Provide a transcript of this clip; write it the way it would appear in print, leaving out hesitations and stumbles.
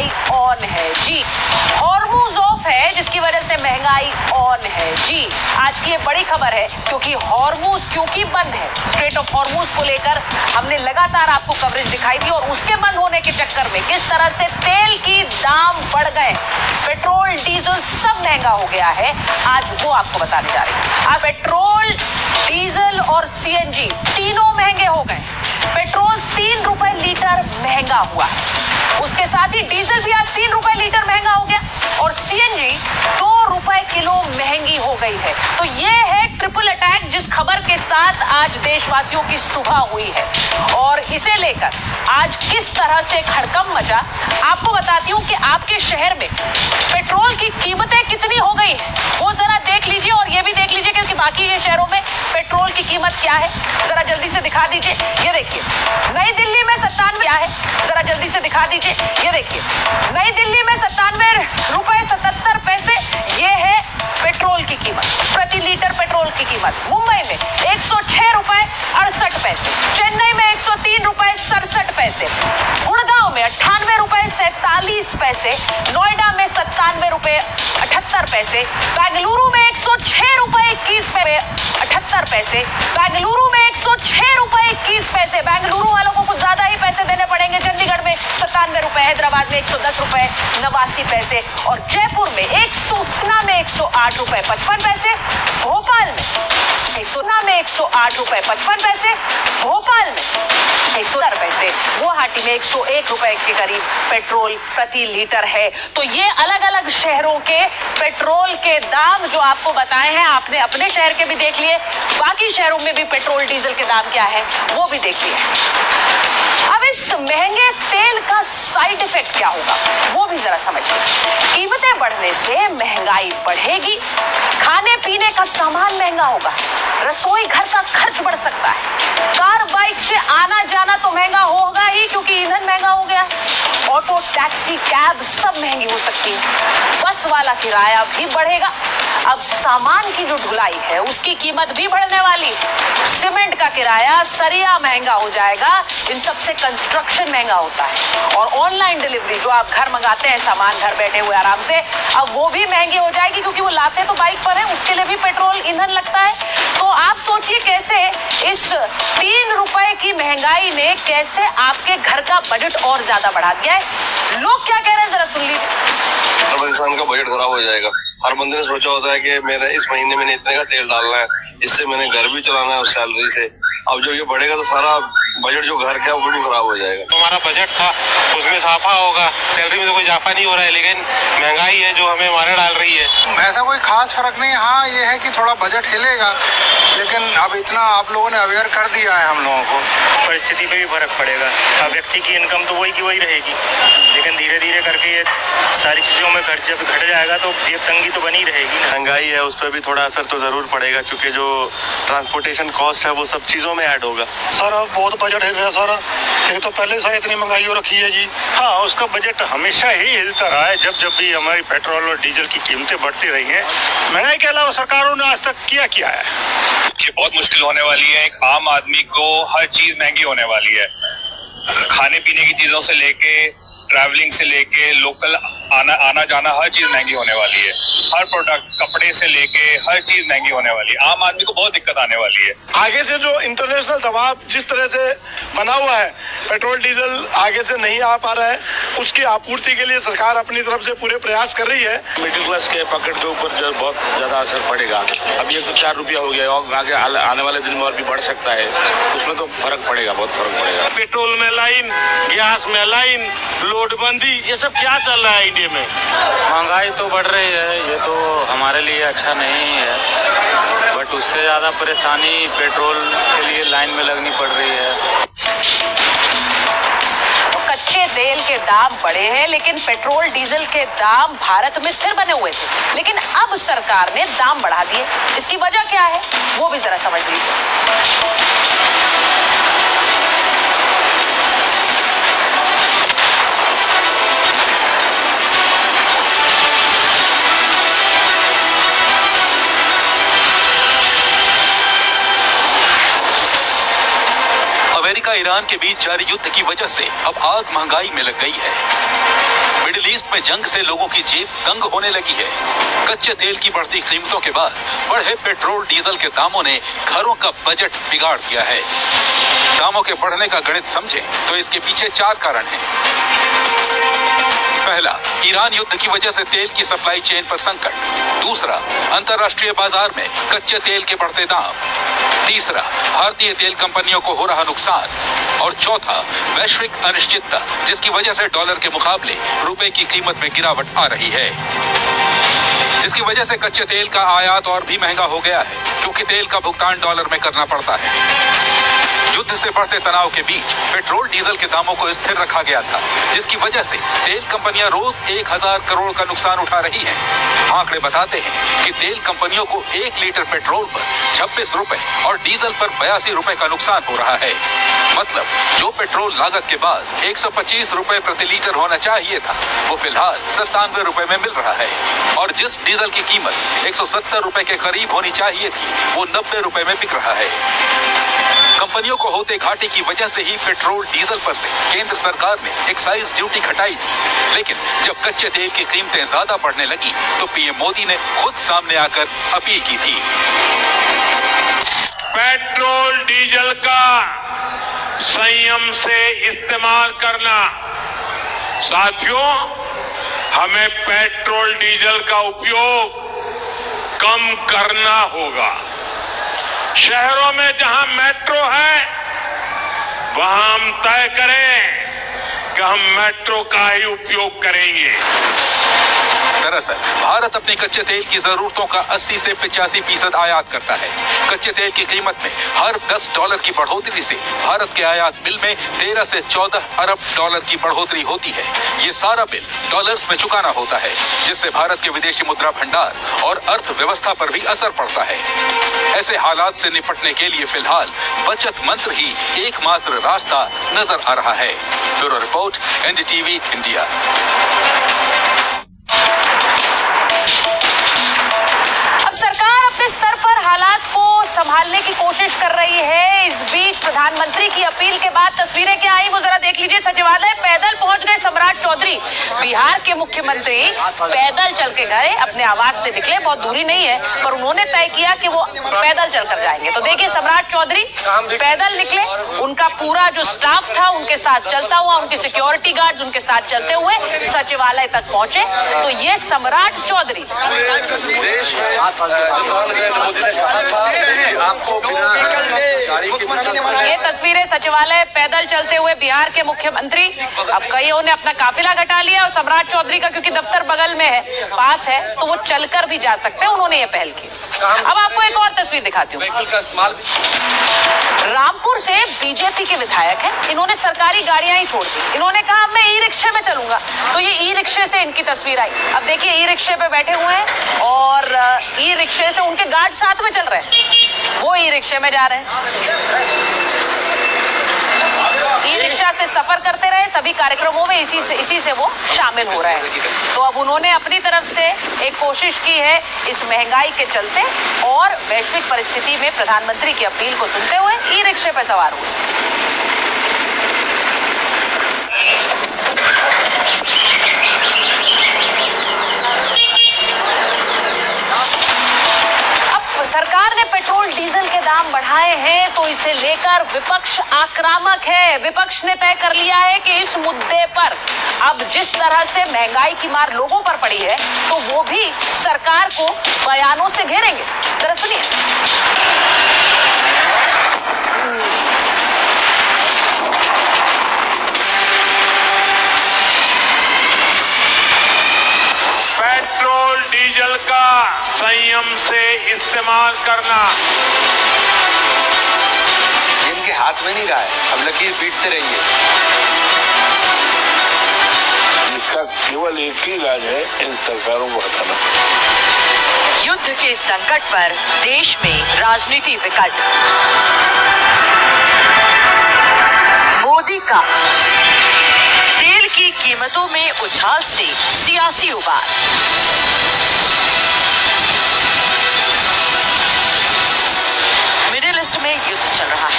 महंगाई ऑन है जी। Hormuz of है जिसकी वजह से महंगाई ऑन है जी। आज की ये बड़ी खबर है क्योंकि हॉर्मूज क्योंकि बंद है। स्ट्रेट ऑफ हॉर्मूज को लेकर हमने लगातार आपको कवरेज दिखाई थी और उसके बंद होने के चक्कर में किस तरह से तेल की दाम बढ़ गए, पेट्रोल डीजल सब महंगा हो गया है। आज वो आपको बताने जा रही हूं। आज पेट्रोल डीजल और सीएनजी तीनों महंगे हो गए। पेट्रोल 3 रुपए लीटर महंगा हुआ है, उसके साथ ही डीजल भी आज 3 रुपए लीटर महंगा हो गया और सीएनजी 2 रुपए किलो महंगी हो गई है। तो ये है ट्रिपल अटैक जिस खबर के साथ आज देशवासियों की सुबह हुई है और इसे लेकर आज किस तरह से हड़कंप मचा आपको बताती हूं कि आपके शहर में पेट्रोल की कीमतें कितनी हो गई हैं वो जरा देख लीजिए और ये भी देख लीजिए क्योंकि बाकी के शहरों में पेट्रोल की कीमत क्या है जरा जल्दी से दिखा दीजिए। ये देखिए नई दिल्ली में 97 क्या है, जरा जल्दी से दिखा दीजिए। ये देखिए नई दिल्ली में 97 रुपए 77 पैसे ये है पेट्रोल की कीमत, प्रति लीटर पेट्रोल की कीमत। मुंबई में 106 रुपए 68 पैसे, चेन्नई में 103 रुपए 67 पैसे, गुड़गांव में 98 रुपए 47 पैसे, नोएडा में 97 रुपए 78 पैसे, बेंगलुरु में 106 रुपए 21 पैसे 78 पैसे, बेंगलुरु में 106 रुपए 21 पैसे। बेंगलुरु वालों को कुछ ज्यादा ही पैसे देने पड़ेंगे। चंडीगढ़ में 97 रुपए, हैदराबाद में 110 रुपए 89 पैसे और जयपुर में 108 रुपए 55 पैसे, भोपाल में 108 रुपए 55 पैसे, भोपाल में 110 पैसे, गुवाहाटी में 101 रुपए के करीब पेट्रोल प्रति लीटर है। तो ये अलग अलग शहरों के पेट्रोल के दाम जो आपको बताए हैं, आपने अपने शहर के भी देख लिए, बाकी शहरों में भी पेट्रोल डीजल के दाम क्या है वो भी देख लिए। अब इस महंगे तेल का साइड इफेक्ट क्या होगा वो भी जरा समझिए। कीमतें बढ़ने से महंगाई बढ़ेगी, खाने पीने का सामान महंगा होगा, रसोई घर का खर्च बढ़ सकता है, कार बाइक से आना जाना तो महंगा होगा ही क्योंकि ईंधन महंगा हो गया, ऑटो टैक्सी कैब सब महंगी हो सकती है, बस वाला किराया भी बढ़ेगा। अब सामान की जो ढुलाई है उसकी कीमत भी बढ़ने वाली, सीमेंट का किराया सरिया महंगा हो जाएगा, इन सबसे कंस्ट्रक्शन महंगा होता है और ऑनलाइन डिलीवरी जो आप घर मंगाते हैं सामान घर बैठे हुए आराम से, अब वो भी महंगी हो जाएगी क्योंकि वो लाते तो बाइक पर है, उसके लिए भी पेट्रोल ईंधन लगता है। तो आप सोचिए कैसे इस 3 रुपए की महंगाई ने कैसे आपके घर का बजट और ज्यादा बढ़ा दिया है। लोग क्या कह रहे हैं जरा सुन लीजिए। हर इंसान का बजट खराब हो जाएगा। हर बंदे ने सोचा होता है कि मेरा इस महीने में इतने का तेल डालना है, इससे मैंने घर भी चलाना है उस सैलरी से। अब जब ये बढ़ेगा तो सारा बजट जो घर का है वो भी खराब हो जाएगा। हमारा बजट था उसमें इजाफा होगा, सैलरी में तो कोई इजाफा नहीं हो रहा है, लेकिन महंगाई है जो हमें मारे डाल रही है। ऐसा कोई खास फर्क नहीं। हाँ ये है कि थोड़ा बजट हिलेगा, लेकिन अब इतना आप लोगों ने अवेयर कर दिया है हम लोगों को। परिस्थिति पे भी फर्क पड़ेगा। अब व्यक्ति की इनकम तो वही की वही रहेगी, लेकिन धीरे धीरे करके ये सारी चीजों में खर्च जब घट जाएगा तो जेब तंगी तो बनी रहेगी। महंगाई है उस पर भी थोड़ा असर तो जरूर पड़ेगा क्योंकि जो ट्रांसपोर्टेशन कॉस्ट है वो सब चीजों में ऐड होगा। सर बहुत बजट हिल रहा है सारा, एक तो पहले से इतनी महंगाई हो रखी है जी। हाँ, उसका बजट हमेशा ही हिलता रहा है जब जब भी हमारी पेट्रोल और डीजल की कीमतें बढ़ती रही हैं। महंगाई के अलावा सरकारों ने आज तक किया क्या है? ये बहुत मुश्किल होने वाली है। एक आम आदमी को हर चीज महंगी होने वाली है, खाने पीने की चीजों से लेके ट्रैवलिंग से लेके लोकल आना जाना हर चीज महंगी होने वाली है। हर प्रोडक्ट कपड़े से लेके हर चीज महंगी होने वाली है। आम आदमी को बहुत दिक्कत आने वाली है। आगे से जो इंटरनेशनल दबाव जिस तरह से बना हुआ है, पेट्रोल डीजल आगे से नहीं आ पा रहा है, उसकी आपूर्ति के लिए सरकार अपनी तरफ से पूरे प्रयास कर रही है। मिडिल क्लास के पॉकेट के ऊपर जो बहुत ज्यादा असर पड़ेगा। अब ये तो 4 रुपया हो गया और आगे आने वाले दिन में और भी बढ़ सकता है, उसमें तो फर्क पड़ेगा, बहुत फर्क पड़ेगा। पेट्रोल में लाइन, गैस में लाइन, नोटबंदी, ये सब क्या चल रहा है इंडिया में? महंगाई तो बढ़ रही है, ये तो हमारे लिए अच्छा नहीं है, बट उससे ज़्यादा परेशानी पेट्रोल के लिए लाइन में लगनी पड़ रही है। कच्चे तेल के दाम बढ़े हैं लेकिन पेट्रोल डीजल के दाम भारत में स्थिर बने हुए थे, लेकिन अब सरकार ने दाम बढ़ा दिए। इसकी वजह क्या है वो भी जरा समझ लीजिए। अमेरिका ईरान के बीच जारी युद्ध की वजह से अब आग महंगाई में लग गई है। मिडिल ईस्ट में जंग से लोगों की जेब तंग होने लगी है। कच्चे तेल की बढ़ती कीमतों के बाद बढ़े पेट्रोल डीजल के दामों ने घरों का बजट बिगाड़ दिया है। दामों के बढ़ने का गणित समझें तो इसके पीछे 4 कारण हैं। पहला, ईरान युद्ध की वजह से तेल की सप्लाई चेन पर संकट। दूसरा, अंतर्राष्ट्रीय बाजार में कच्चे तेल के बढ़ते दाम। तीसरा, भारतीय तेल कंपनियों को हो रहा नुकसान। और चौथा, वैश्विक अनिश्चितता, जिसकी वजह से डॉलर के मुकाबले रुपए की कीमत में गिरावट आ रही है, जिसकी वजह से कच्चे तेल का आयात और भी महंगा हो गया है, क्योंकि तेल का भुगतान डॉलर में करना पड़ता है। युद्ध से बढ़ते तनाव के बीच पेट्रोल डीजल के दामों को स्थिर रखा गया था, जिसकी वजह से तेल कंपनियां रोज 1000 करोड़ का नुकसान उठा रही हैं। आंकड़े बताते हैं कि तेल कंपनियों को 1 लीटर पेट्रोल पर 26 रुपए और डीजल पर 82 रुपए का नुकसान हो रहा है। मतलब जो पेट्रोल लागत के बाद 125 रुपए प्रति लीटर होना चाहिए था, वो फिलहाल 97 रुपए में मिल रहा है। और जिस डीजल की कीमत 170 रुपए के करीब होनी चाहिए थी, वो 90 रुपए में बिक रहा है। कंपनियों को होते घाटे की वजह से ही पेट्रोल डीजल पर से केंद्र सरकार ने एक्साइज ड्यूटी घटाई थी, लेकिन जब कच्चे तेल की कीमतें ज्यादा बढ़ने लगी तो पीएम मोदी ने खुद सामने आकर अपील की थी। पेट्रोल डीजल का संयम से इस्तेमाल करना। साथियों, हमें पेट्रोल डीजल का उपयोग कम करना होगा। शहरों में जहां मेट्रो है, वहां हम तय करें कि हम मेट्रो का ही उपयोग करेंगे। दरअसल भारत अपने कच्चे तेल की जरूरतों का 80 से 85% आयात करता है। कच्चे तेल की कीमत में हर 10 डॉलर की बढ़ोतरी से भारत के आयात बिल में 13 से 14 अरब डॉलर की बढ़ोतरी होती है। ये सारा बिल डॉलर्स में चुकाना होता है, जिससे भारत के विदेशी मुद्रा भंडार और अर्थव्यवस्था पर भी असर पड़ता है। ऐसे हालात से निपटने के लिए फिलहाल बचत मंत्र ही एकमात्र रास्ता नजर आ रहा है। Bureau report, NDTV India. अब सरकार अपने स्तर पर हालात को संभालने की कोशिश कर रही है। इस बीच प्रधानमंत्री की अपील के बाद तस्वीरें क्या आई वो जरा देख लीजिए। सचिवालय पैदल पहुंच गए सम्राट चौधरी। बिहार के मुख्यमंत्री पैदल चल के गए, अपने आवास से निकले, बहुत दूरी नहीं है, पर उन्होंने तय किया कि वो पैदल चलकर जाएंगे। तो देखिए सम्राट चौधरी पैदल निकले, उनका पूरा जो स्टाफ था उनके साथ चलता हुआ, उनके सिक्योरिटी गार्ड्स उनके साथ चलते हुए सचिवालय तक पहुंचे। तो ये सम्राट चौधरी देश में मोदी ने कहा था कि आपको ये तस्वीरें सचिवालय पैदल चलते हुए बिहार के मुख्यमंत्री। अब कईयों ने अपना काफिला घटा लिया और सम्राट चौधरी का क्योंकि दफ्तर बगल में है, पास है, तो वो चलकर भी जा सकते हैं। उन्होंने ये पहल की। अब आपको एक और तस्वीर दिखाती हूँ। रामपुर से बीजेपी के विधायक हैं, इन्होंने सरकारी गाड़ियां ही छोड़ दी। इन्होंने कहा मैं ई रिक्शे में चलूंगा, तो ये ई रिक्शे से इनकी तस्वीर आई। अब देखिए ई रिक्शे पे बैठे हुए हैं और ई रिक्शे से उनके गार्ड साथ में चल रहे हैं, वो ई रिक्शे में जा रहे हैं। ई रिक्शा से सफर करते रहे, सभी कार्यक्रमों में इसी से वो शामिल हो रहे हैं। तो अब उन्होंने अपनी तरफ से एक कोशिश की है इस महंगाई के चलते और वैश्विक परिस्थिति में प्रधानमंत्री की अपील को सुनते हुए ई रिक्शे पर सवार हुए। सरकार ने पेट्रोल डीजल के दाम बढ़ाए हैं, तो इसे लेकर विपक्ष आक्रामक है। विपक्ष ने तय कर लिया है कि इस मुद्दे पर अब जिस तरह से महंगाई की मार लोगों पर पड़ी है, तो वो भी सरकार को बयानों से घेरेंगे। जरा सुनिए। पेट्रोल डीजल का संयम से इस्तेमाल करना। इनके हाथ में नहीं रहा है, अब लकीर पीटते रहिए। इसका केवल एक ही इलाज है, इन सरकारों को हटाना। युद्ध के संकट पर देश में राजनीति विकट। मोदी का तेल की कीमतों में उछाल से सियासी उबाल। मिडिल ईस्ट में युद्ध चल रहा है।